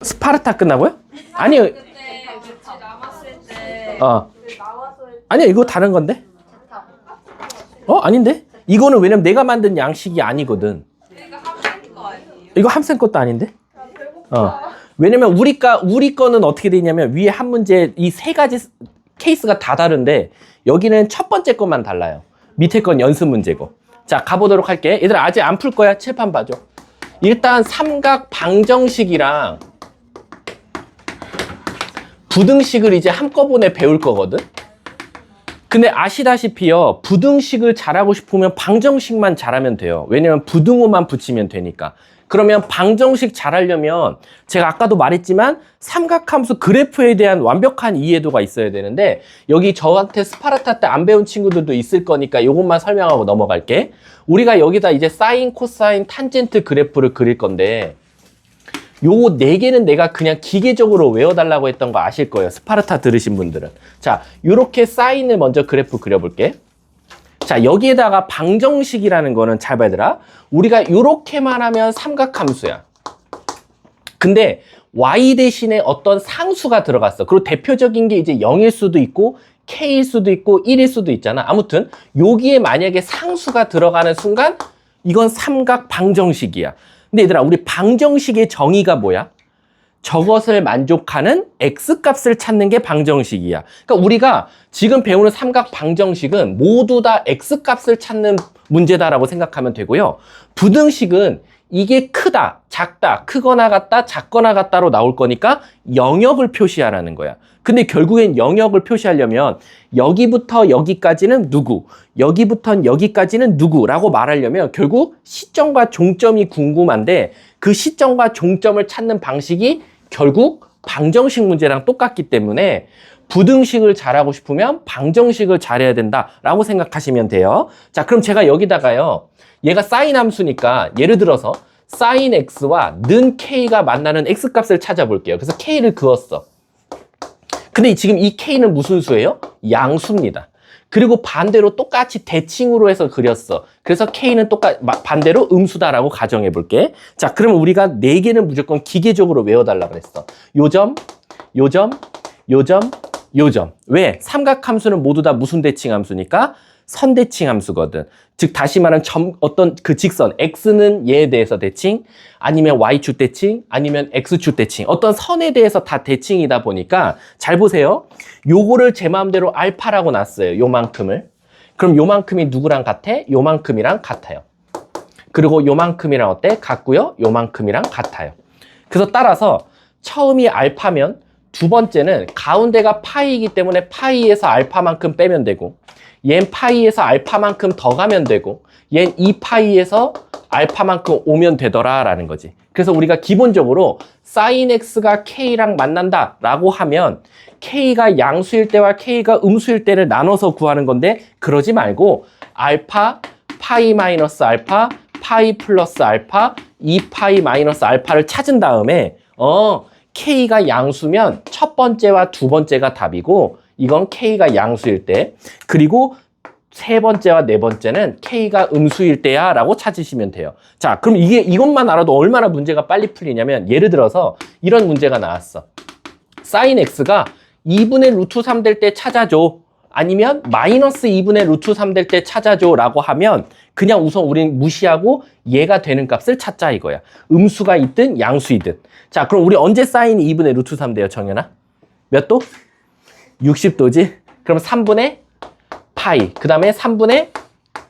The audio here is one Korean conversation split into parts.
스파르타 끝나고요? 아니요. 그때 며칠 남았을 때 아니야, 이거 다른 건데? 아닌데? 이거는 왜냐면 내가 만든 양식이 아니거든. 그러니까 함생 거 아니에요? 이거 함생 것도 아닌데? 왜냐면 우리 거는 어떻게 돼 있냐면 위에 한 문제 이 세 가지 케이스가 다 다른데 여기는 첫 번째 것만 달라요. 밑에 건 연습 문제고. 자, 가보도록 할게. 얘들아, 아직 안 풀 거야. 칠판 봐줘. 일단 삼각 방정식이랑 부등식을 이제 한꺼번에 배울 거거든. 근데 아시다시피요, 부등식을 잘하고 싶으면 방정식만 잘하면 돼요. 왜냐면 부등호만 붙이면 되니까. 그러면 방정식 잘하려면 제가 아까도 말했지만 삼각함수 그래프에 대한 완벽한 이해도가 있어야 되는데 여기 저한테 스파르타 때 안 배운 친구들도 있을 거니까 이것만 설명하고 넘어갈게. 우리가 여기다 이제 사인, 코사인, 탄젠트 그래프를 그릴 건데 요 네 개는 내가 그냥 기계적으로 외워달라고 했던 거 아실 거예요. 스파르타 들으신 분들은. 자, 요렇게 사인을 먼저 그래프 그려볼게. 자, 여기에다가 방정식이라는 거는 잘 봐야 되라. 우리가 요렇게만 하면 삼각함수야. 근데 y 대신에 어떤 상수가 들어갔어. 그리고 대표적인 게 이제 0일 수도 있고 k일 수도 있고 1일 수도 있잖아. 아무튼 여기에 만약에 상수가 들어가는 순간 이건 삼각 방정식이야. 근데 얘들아, 우리 방정식의 정의가 뭐야? 저것을 만족하는 x값을 찾는 게 방정식이야. 그러니까 우리가 지금 배우는 삼각 방정식은 모두 다 x값을 찾는 문제다라고 생각하면 되고요. 부등식은 이게 크다, 작다, 크거나 같다, 작거나 같다로 나올 거니까 영역을 표시하라는 거야. 근데 결국엔 영역을 표시하려면 여기부터 여기까지는 누구, 여기부터 여기까지는 누구라고 말하려면 결국 시점과 종점이 궁금한데 그 시점과 종점을 찾는 방식이 결국 방정식 문제랑 똑같기 때문에 부등식을 잘하고 싶으면 방정식을 잘해야 된다라고 생각하시면 돼요. 자, 그럼 제가 여기다가요, 얘가 사인 함수니까 예를 들어서 사인 x와 는 k가 만나는 x값을 찾아볼게요. 그래서 k를 그었어. 근데 지금 이 k는 무슨 수예요? 양수입니다. 그리고 반대로 똑같이 대칭으로 해서 그렸어. 그래서 k는 반대로 음수다라고 가정해 볼게. 자, 그러면 우리가 4개는 무조건 기계적으로 외워달라고 그랬어. 요점, 요점, 요점, 요점. 왜? 삼각함수는 모두 다 무슨 대칭 함수니까? 선대칭 함수거든. 즉 다시 말하면 어떤 그 직선 x는 얘에 대해서 대칭, 아니면 y축 대칭, 아니면 x축 대칭, 어떤 선에 대해서 다 대칭이다 보니까 잘 보세요. 요거를 제 마음대로 알파라고 놨어요. 요만큼을. 그럼 요만큼이 누구랑 같아? 요만큼이랑 같아요. 그리고 요만큼이랑 어때? 같고요. 요만큼이랑 같아요. 그래서 따라서 처음이 알파면 두 번째는 가운데가 파이이기 때문에 파이에서 알파만큼 빼면 되고, 얜 파이에서 알파만큼 더 가면 되고, 얜 2파이에서 알파만큼 오면 되더라라는 거지. 그래서 우리가 기본적으로 sin x가 k랑 만난다 라고 하면 k가 양수일 때와 k가 음수일 때를 나눠서 구하는 건데, 그러지 말고 알파, 파이 마이너스 알파, 파이 플러스 알파, 2파이 마이너스 알파를 찾은 다음에 k가 양수면 첫 번째와 두 번째가 답이고, 이건 k가 양수일 때, 그리고 세 번째와 네 번째는 k가 음수일 때야 라고 찾으시면 돼요. 자, 그럼 이것만 알아도 얼마나 문제가 빨리 풀리냐면, 예를 들어서 이런 문제가 나왔어. sin x가 2분의 루트 3 될 때 찾아줘, 아니면 마이너스 2분의 루트 3 될 때 찾아줘 라고 하면 그냥 우선 우린 무시하고 얘가 되는 값을 찾자 이거야. 음수가 있든 양수이든. 자, 그럼 우리 언제 sin 2분의 루트 3 돼요, 정연아? 몇 도? 60도지? 그럼 3분의 파이, 그 다음에 3분의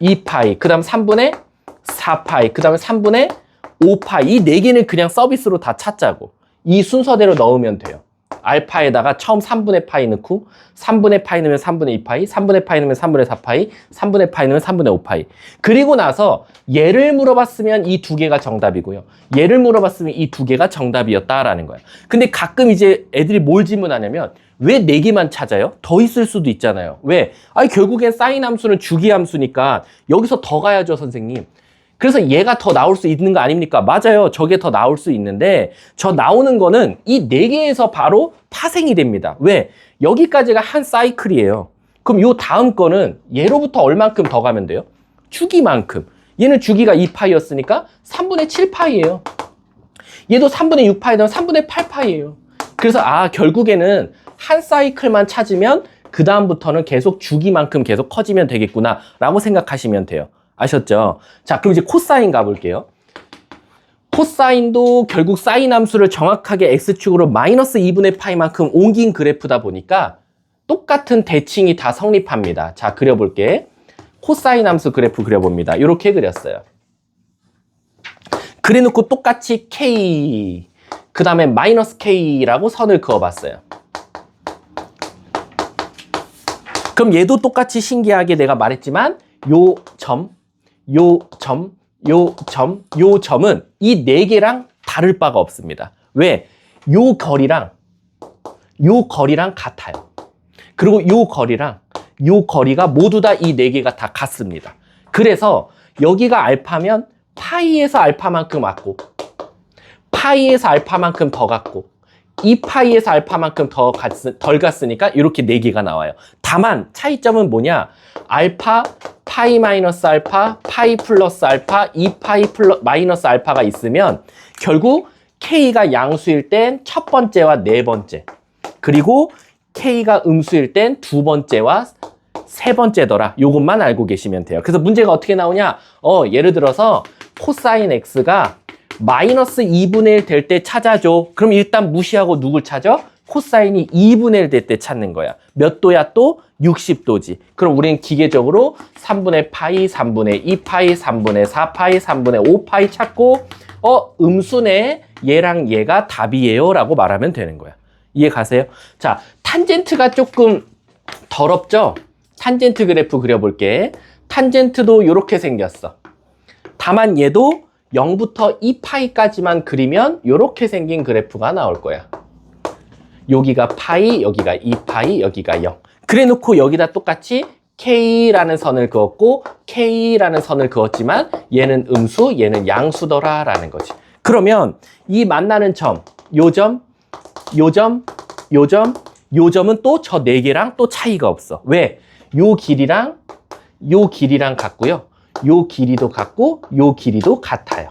2파이, 그 다음 3분의 4파이, 그 다음에 3분의 5파이. 이 4개는 그냥 서비스로 다 찾자고. 이 순서대로 넣으면 돼요. 알파에다가 처음 3분의 파이 넣고, 3분의 파이 넣으면 3분의 2파이, 3분의 파이 넣으면 3분의 4파이, 3분의 파이 넣으면 3분의 5파이. 그리고 나서 얘를 물어봤으면 이 두 개가 정답이고요. 얘를 물어봤으면 이 두 개가 정답이었다라는 거야. 근데 가끔 이제 애들이 뭘 질문하냐면, 왜 4개만 찾아요? 더 있을 수도 있잖아요. 왜? 결국엔 사인 함수는 주기 함수니까 여기서 더 가야죠, 선생님. 그래서 얘가 더 나올 수 있는 거 아닙니까? 맞아요. 저게 더 나올 수 있는데, 저 나오는 거는 이 4개에서 바로 파생이 됩니다. 왜? 여기까지가 한 사이클이에요. 그럼 요 다음 거는 얘로부터 얼만큼 더 가면 돼요? 주기만큼. 얘는 주기가 2파이였으니까 3분의 7파이예요. 얘도 3분의 6파이면 3분의 8파이예요. 그래서 결국에는 한 사이클만 찾으면 그 다음부터는 계속 주기만큼 계속 커지면 되겠구나 라고 생각하시면 돼요. 아셨죠? 자, 그럼 이제 코사인 가볼게요. 코사인도 결국 사인 함수를 정확하게 x축으로 마이너스 2분의 파이만큼 옮긴 그래프다 보니까 똑같은 대칭이 다 성립합니다. 자, 그려볼게. 코사인 함수 그래프 그려봅니다. 이렇게 그렸어요. 그래놓고 똑같이 k, 그 다음에 마이너스 k라고 선을 그어봤어요. 그럼 얘도 똑같이 신기하게 내가 말했지만 요 점, 요 점, 요 점, 요 점은 이 네 개랑 다를 바가 없습니다. 왜? 요 거리랑 같아요. 그리고 요 거리가 모두 다 이 네 개가 다 같습니다. 그래서 여기가 알파면 파이에서 알파만큼 왔고, 파이에서 알파만큼 더 같고, 2파이에서 알파만큼 덜 갔으니까 이렇게 네 개가 나와요. 다만 차이점은 뭐냐? 알파, 파이 마이너스 알파, 파이 플러스 알파, 2파이 마이너스 알파가 있으면 결국 K가 양수일 땐 첫 번째와 네 번째, 그리고 K가 음수일 땐 두 번째와 세 번째더라. 요것만 알고 계시면 돼요. 그래서 문제가 어떻게 나오냐? 예를 들어서 코사인 X가 마이너스 2분의 1 될 때 찾아줘. 그럼 일단 무시하고 누굴 찾아? 코사인이 2분의 1 될 때 찾는 거야. 몇 도야 또? 60도지. 그럼 우리는 기계적으로 3분의 파이, 3분의 2파이, 3분의 4파이, 3분의 5파이 찾고 음수네, 얘랑 얘가 답이에요 라고 말하면 되는 거야. 이해 가세요? 자, 탄젠트가 조금 더럽죠? 탄젠트 그래프 그려볼게. 탄젠트도 이렇게 생겼어. 다만 얘도 0부터 2파이까지만 그리면 이렇게 생긴 그래프가 나올 거야. 여기가 파이, 여기가 2파이, 여기가 0. 그래 놓고 여기다 똑같이 K라는 선을 그었고 K라는 선을 그었지만 얘는 음수, 얘는 양수더라 라는 거지. 그러면 이 만나는 점, 요 점, 요 점, 요 점, 요 점은 또 저 네 개랑 또 차이가 없어. 왜? 요 길이랑 같고요. 요 길이도 같고 요 길이도 같아요.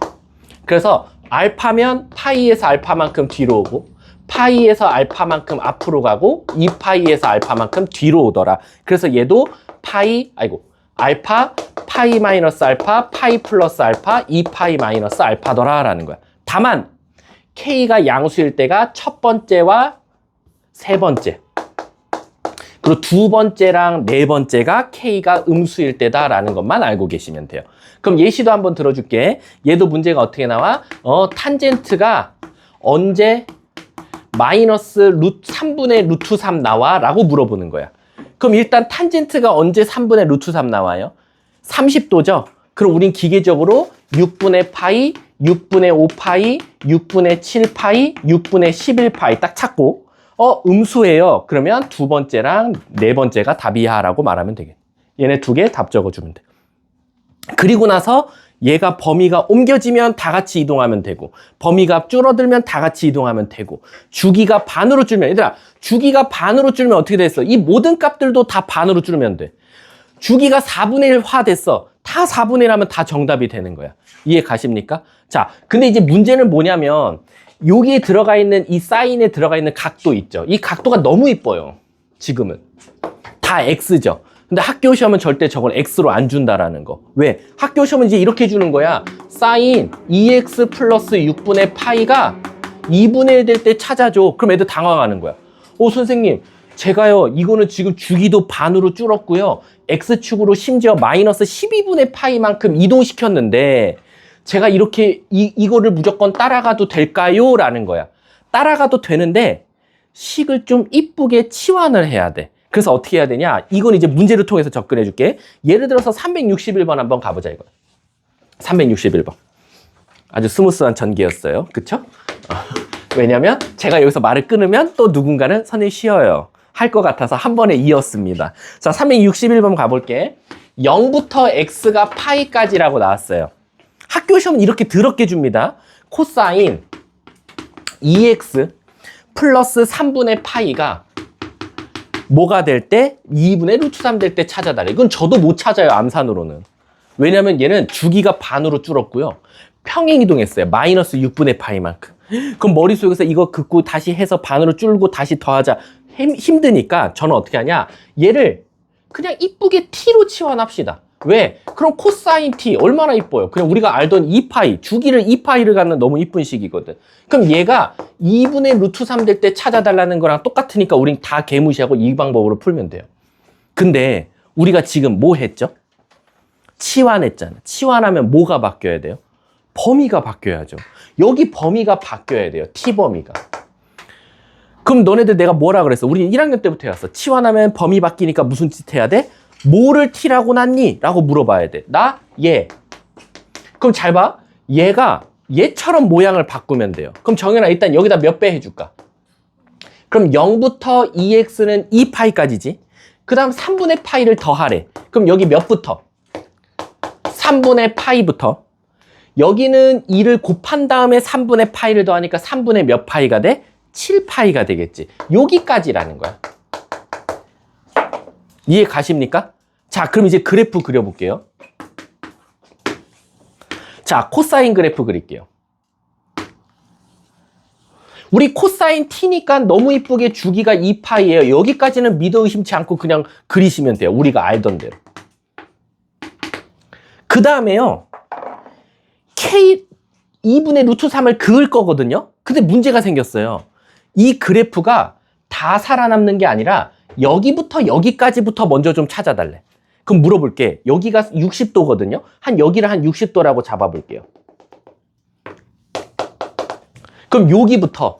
그래서 알파면 파이에서 알파만큼 뒤로 오고 파이에서 알파만큼 앞으로 가고 2파이에서 알파만큼 뒤로 오더라. 그래서 얘도 알파, 파이 마이너스 알파, 파이 플러스 알파, 2파이 마이너스 알파더라 라는 거야. 다만 K가 양수일 때가 첫 번째와 세 번째, 그리고 두 번째랑 네 번째가 K가 음수일 때다라는 것만 알고 계시면 돼요. 그럼 예시도 한번 들어줄게. 얘도 문제가 어떻게 나와? 탄젠트가 언제 마이너스 3분의 루트 3 나와? 라고 물어보는 거야. 그럼 일단 탄젠트가 언제 3분의 루트 3 나와요? 30도죠? 그럼 우린 기계적으로 6분의 파이, 6분의 5파이, 6분의 7파이, 6분의 11파이 딱 찾고 음수예요. 그러면 두 번째랑 네 번째가 답이야 라고 말하면 되겠네. 얘네 두 개 답 적어주면 돼. 그리고 나서 얘가 범위가 옮겨지면 다 같이 이동하면 되고 범위가 줄어들면 다 같이 이동하면 되고 주기가 반으로 줄면, 얘들아 주기가 반으로 줄면 어떻게 됐어? 이 모든 값들도 다 반으로 줄면 돼. 주기가 4분의 1화 됐어. 다 4분의 1 하면 다 정답이 되는 거야. 이해 가십니까? 자, 근데 이제 문제는 뭐냐면 여기에 들어가 있는 이 사인에 들어가 있는 각도 있죠. 이 각도가 너무 이뻐요. 지금은 다 X죠. 근데 학교 시험은 절대 저걸 X로 안 준다라는 거. 왜? 학교 시험은 이제 이렇게 주는 거야. 사인 2X 플러스 6분의 파이가 2분의 1 될 때 찾아줘. 그럼 애들 당황하는 거야. 선생님 제가요 이거는 지금 주기도 반으로 줄었고요. X축으로 심지어 마이너스 12분의 파이만큼 이동시켰는데 제가 이렇게 이거를 무조건 따라가도 될까요? 라는 거야. 따라가도 되는데 식을 좀 이쁘게 치환을 해야 돼. 그래서 어떻게 해야 되냐? 이건 이제 문제를 통해서 접근해 줄게. 예를 들어서 361번 한번 가보자 이거. 361번. 아주 스무스한 전개였어요. 그쵸? 왜냐면 제가 여기서 말을 끊으면 또 누군가는 선생님 쉬어요. 할 것 같아서 한 번에 이었습니다. 자, 361번 가볼게. 0부터 x가 파이까지라고 나왔어요. 학교 시험은 이렇게 더럽게 줍니다. 코사인 2x 플러스 3분의 파이가 뭐가 될 때? 2분의 루트 3 될 때 찾아달래. 이건 저도 못 찾아요, 암산으로는. 왜냐면 얘는 주기가 반으로 줄었고요. 평행 이동했어요. 마이너스 6분의 파이만큼. 그럼 머릿속에서 이거 긋고 다시 해서 반으로 줄고 다시 더하자. 힘드니까 저는 어떻게 하냐. 얘를 그냥 이쁘게 t로 치환합시다. 왜? 그럼 코사인 t 얼마나 이뻐요? 그냥 우리가 알던 2파이, 주기를 2파이를 갖는 너무 이쁜 식이거든. 그럼 얘가 2분의 루트 3 될 때 찾아달라는 거랑 똑같으니까 우린 다 개무시하고 이 방법으로 풀면 돼요. 근데 우리가 지금 뭐 했죠? 치환했잖아. 치환하면 뭐가 바뀌어야 돼요? 범위가 바뀌어야죠. 여기 범위가 바뀌어야 돼요. t 범위가. 그럼 너네들 내가 뭐라 그랬어? 우리 1학년 때부터 해왔어. 치환하면 범위 바뀌니까 무슨 짓 해야 돼? 뭐를 t라고 놨니? 라고 물어봐야 돼. 나? 얘. 그럼 잘 봐. 얘가 얘처럼 모양을 바꾸면 돼요. 그럼 정연아 일단 여기다 몇 배 해줄까? 그럼 0부터 2x는 2파이까지지. 그 다음 3분의 파이를 더하래. 그럼 여기 몇부터? 3분의 파이부터. 여기는 2를 곱한 다음에 3분의 파이를 더하니까 3분의 몇 파이가 돼? 7파이가 되겠지. 여기까지라는 거야. 이해 가십니까? 자, 그럼 이제 그래프 그려볼게요. 자, 코사인 그래프 그릴게요. 우리 코사인 t니까 너무 이쁘게 주기가 2파이예요. 여기까지는 믿어 의심치 않고 그냥 그리시면 돼요. 우리가 알던 대로. 그 다음에요. k 2분의 루트 3을 그을 거거든요. 근데 문제가 생겼어요. 이 그래프가 다 살아남는 게 아니라 여기부터 여기까지부터 먼저 좀 찾아달래. 그럼 물어볼게. 여기가 60도거든요. 여기를 한 60도라고 잡아볼게요. 그럼 여기부터.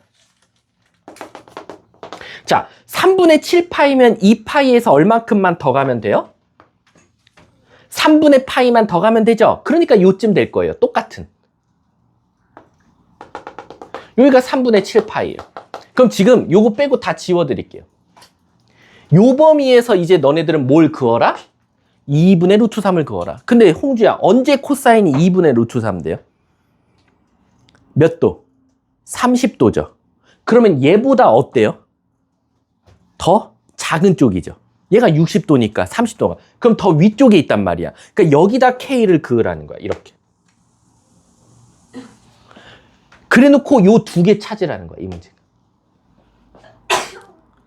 자, 3분의 7파이면 2파이에서 얼만큼만 더 가면 돼요? 3분의 파이만 더 가면 되죠? 그러니까 요쯤 될 거예요. 똑같은. 여기가 3분의 7파이예요. 그럼 지금 요거 빼고 다 지워드릴게요. 요 범위에서 이제 너네들은 뭘 그어라? 2분의 루트 3을 그어라. 근데 홍주야, 언제 코사인이 2분의 루트 3 돼요? 몇 도? 30도죠. 그러면 얘보다 어때요? 더 작은 쪽이죠. 얘가 60도니까 30도가. 그럼 더 위쪽에 있단 말이야. 그러니까 여기다 K를 그으라는 거야. 이렇게. 그래 놓고 요 두 개 찾으라는 거야. 이 문제가.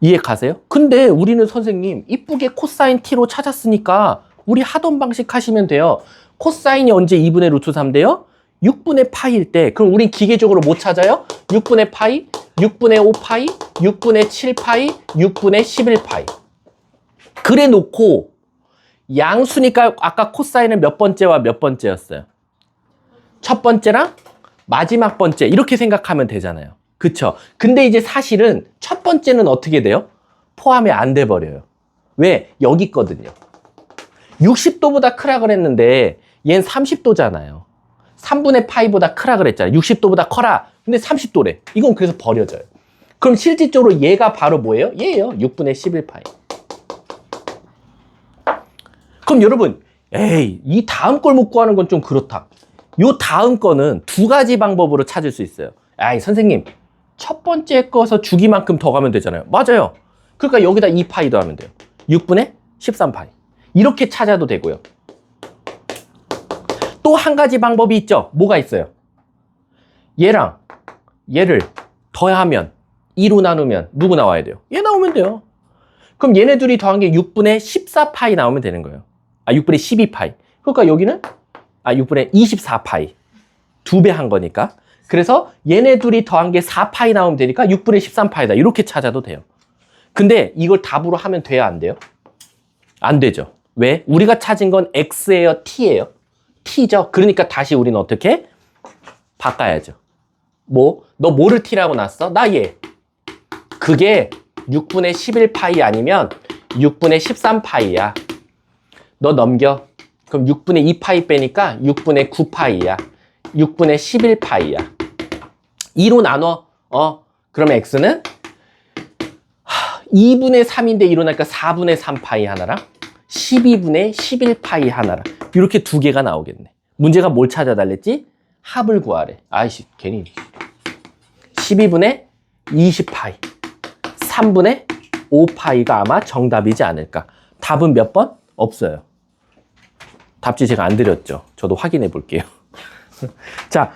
이해 가세요? 근데 우리는 선생님 이쁘게 코사인 t로 찾았으니까 우리 하던 방식 하시면 돼요. 코사인이 언제 2분의 루트 3 돼요? 6분의 파이일 때. 그럼 우린 기계적으로 뭐 찾아요? 6분의 파이, 6분의 5파이, 6분의 7파이, 6분의 11파이. 그래 놓고 양수니까 아까 코사인은 몇 번째와 몇 번째였어요? 첫 번째랑 마지막 번째 이렇게 생각하면 되잖아요. 그쵸? 근데 이제 사실은 첫 번째는 어떻게 돼요? 포함이 안 돼 버려요. 왜? 여기 있거든요. 60도보다 크라 그랬는데 얘는 30도잖아요. 3분의 파이보다 크라 그랬잖아요. 60도보다 커라. 근데 30도래. 이건 그래서 버려져요. 그럼 실질적으로 얘가 바로 뭐예요? 얘예요. 6분의 11파이. 그럼 여러분, 에이, 이 다음 걸 못 구하는 건 좀 그렇다. 요 다음 거는 두 가지 방법으로 찾을 수 있어요. 아이, 선생님, 첫 번째 거서 주기만큼 더 가면 되잖아요. 맞아요. 그러니까 여기다 2파이 더하면 돼요. 6분의 13파이. 이렇게 찾아도 되고요. 또 한 가지 방법이 있죠. 뭐가 있어요? 얘랑 얘를 더하면 2로 나누면 누구 나와야 돼요? 얘 나오면 돼요. 그럼 얘네 둘이 더한 게 6분의 14파이 나오면 되는 거예요. 6분의 12파이. 그러니까 여기는 6분의 24파이. 2배 한 거니까. 그래서 얘네 둘이 더한 게 4파이 나오면 되니까 6분의 13파이다. 이렇게 찾아도 돼요. 근데 이걸 답으로 하면 돼야 안 돼요? 안 되죠. 왜? 우리가 찾은 건 X예요? T예요? T죠. 그러니까 다시 우리는 어떻게? 바꿔야죠. 뭐? 너 뭐를 T라고 놨어? 나 얘. 그게 6분의 11파이 아니면 6분의 13파이야. 너 넘겨. 그럼 6분의 2파이 빼니까 6분의 9파이야. 6분의 11파이야. 2로 나눠. 그러면 X는 2분의 3인데 2로 나니까 4분의 3파이 하나랑 12분의 11파이 하나랑 이렇게 두 개가 나오겠네. 문제가 뭘 찾아달랬지? 합을 구하래. 아이씨, 괜히. 12분의 20파이. 3분의 5파이가 아마 정답이지 않을까. 답은 몇 번? 없어요. 답지 제가 안 드렸죠. 저도 확인해 볼게요. 자,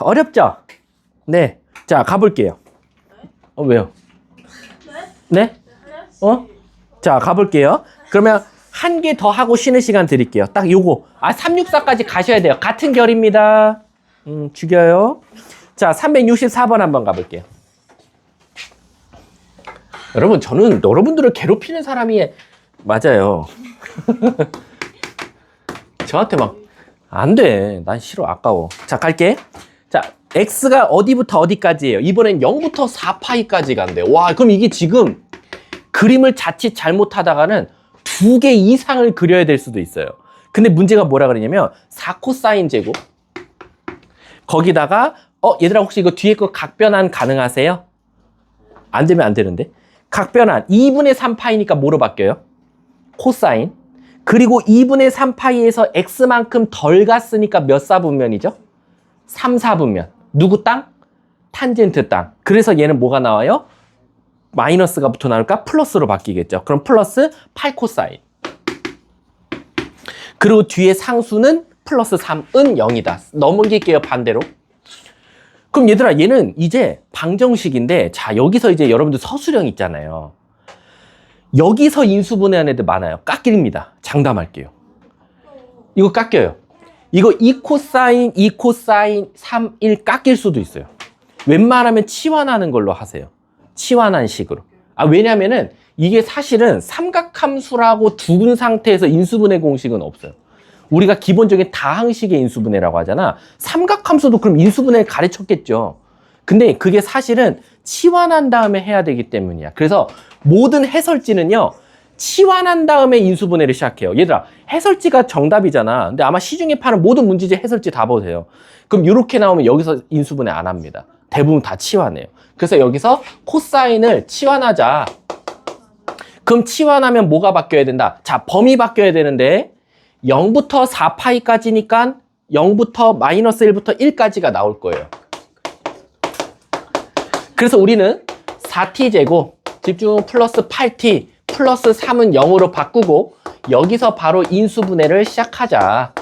어렵죠? 네. 자, 가볼게요. 왜요? 네? 자, 가볼게요. 그러면 한 개 더 하고 쉬는 시간 드릴게요. 딱 요거. 364까지 가셔야 돼요. 같은 결입니다. 죽여요. 자, 364번 한번 가볼게요. 여러분, 저는 여러분들을 괴롭히는 사람이 맞아요. 저한테 막, 안 돼. 난 싫어. 아까워. 자, 갈게. 자, x가 어디부터 어디까지예요? 이번엔 0부터 4파이까지 간대요. 와, 그럼 이게 지금 그림을 자칫 잘못하다가는 2개 이상을 그려야 될 수도 있어요. 근데 문제가 뭐라 그러냐면 4코사인 제곱 거기다가 얘들아 혹시 이거 뒤에 거 각변환 가능하세요? 안 되면 안 되는데. 각변환 2분의 3파이니까 뭐로 바뀌어요? 코사인. 그리고 2분의 3파이에서 x만큼 덜 갔으니까 몇 사분면이죠? 3, 4분면. 누구 땅? 탄젠트 땅. 그래서 얘는 뭐가 나와요? 마이너스가 붙어 나올까? 플러스로 바뀌겠죠. 그럼 플러스 8코사인. 그리고 뒤에 상수는 플러스 3은 0이다. 넘길게요, 반대로. 그럼 얘들아, 얘는 이제 방정식인데, 자, 여기서 이제 여러분들 서술형 있잖아요. 여기서 인수분해하는 애들 많아요. 깎입니다. 장담할게요. 이거 깎여요. 이거 2코사인, 2코사인, 3, 1 깎일 수도 있어요. 웬만하면 치환하는 걸로 하세요. 치환한 식으로. 왜냐면은 이게 사실은 삼각함수라고 두근 상태에서 인수분해 공식은 없어요. 우리가 기본적인 다항식의 인수분해라고 하잖아. 삼각함수도 그럼 인수분해를 가르쳤겠죠. 근데 그게 사실은 치환한 다음에 해야 되기 때문이야. 그래서 모든 해설지는요, 치환한 다음에 인수분해를 시작해요. 얘들아, 해설지가 정답이잖아. 근데 아마 시중에 파는 모든 문제집 해설지 다 보세요. 그럼 이렇게 나오면 여기서 인수분해 안 합니다. 대부분 다 치환해요. 그래서 여기서 코사인을 치환하자. 그럼 치환하면 뭐가 바뀌어야 된다? 자, 범위 바뀌어야 되는데 0부터 4파이까지니까 0부터 마이너스 1부터 1까지가 나올 거예요. 그래서 우리는 4t제곱 집중 플러스 8t 플러스 3은 0으로 바꾸고 여기서 바로 인수분해를 시작하자.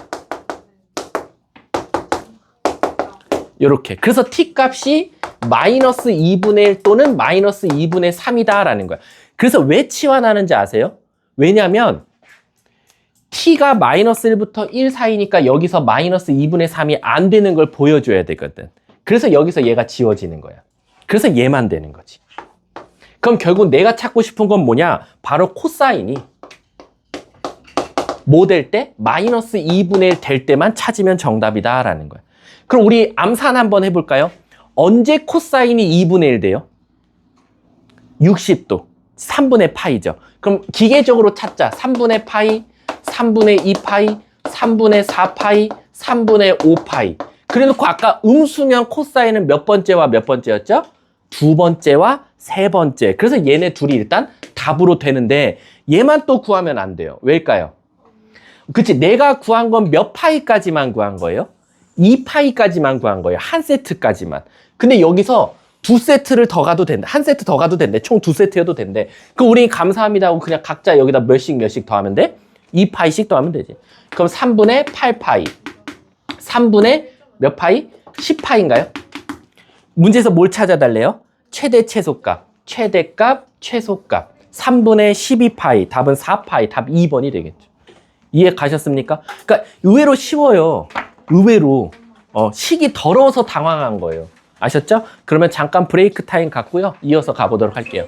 요렇게. 그래서 t 값이 마이너스 2분의 1 또는 마이너스 2분의 3이다 라는 거야. 그래서 왜 치환하는지 아세요? 왜냐면 t가 마이너스 1부터 1 사이니까 여기서 마이너스 2분의 3이 안 되는 걸 보여줘야 되거든. 그래서 여기서 얘가 지워지는 거야. 그래서 얘만 되는 거지. 그럼 결국 내가 찾고 싶은 건 뭐냐? 바로 코사인이 뭐 될 때? 마이너스 2분의 1 될 때만 찾으면 정답이다 라는 거야. 그럼 우리 암산 한번 해볼까요? 언제 코사인이 2분의 1 돼요? 60도. 3분의 파이죠. 그럼 기계적으로 찾자. 3분의 파이, 3분의 2파이, 3분의 4파이, 3분의 5파이. 그래놓고 아까 음수면 코사인은 몇 번째와 몇 번째였죠? 두 번째와 세 번째. 그래서 얘네 둘이 일단 답으로 되는데 얘만 또 구하면 안 돼요. 왜일까요? 그치, 내가 구한 건 몇 파이까지만 구한 거예요? 2파이까지만 구한 거예요. 한 세트까지만. 근데 여기서 두 세트를 더 가도 된다. 한 세트 더 가도 된대. 총 두 세트여도 된대. 그럼 우리 감사합니다 하고 그냥 각자 여기다 몇씩 더 하면 돼? 2파이씩 더 하면 되지. 그럼 3분의 8파이. 3분의 몇 파이? 10파인가요? 문제에서 뭘 찾아달래요? 최대 최소값. 최대값, 최소값. 3분의 12파이. 답은 4파이. 답 2번이 되겠죠. 이해 가셨습니까? 그러니까 의외로 쉬워요. 의외로. 식이 더러워서 당황한 거예요. 아셨죠? 그러면 잠깐 브레이크 타임 갖고요. 이어서 가보도록 할게요.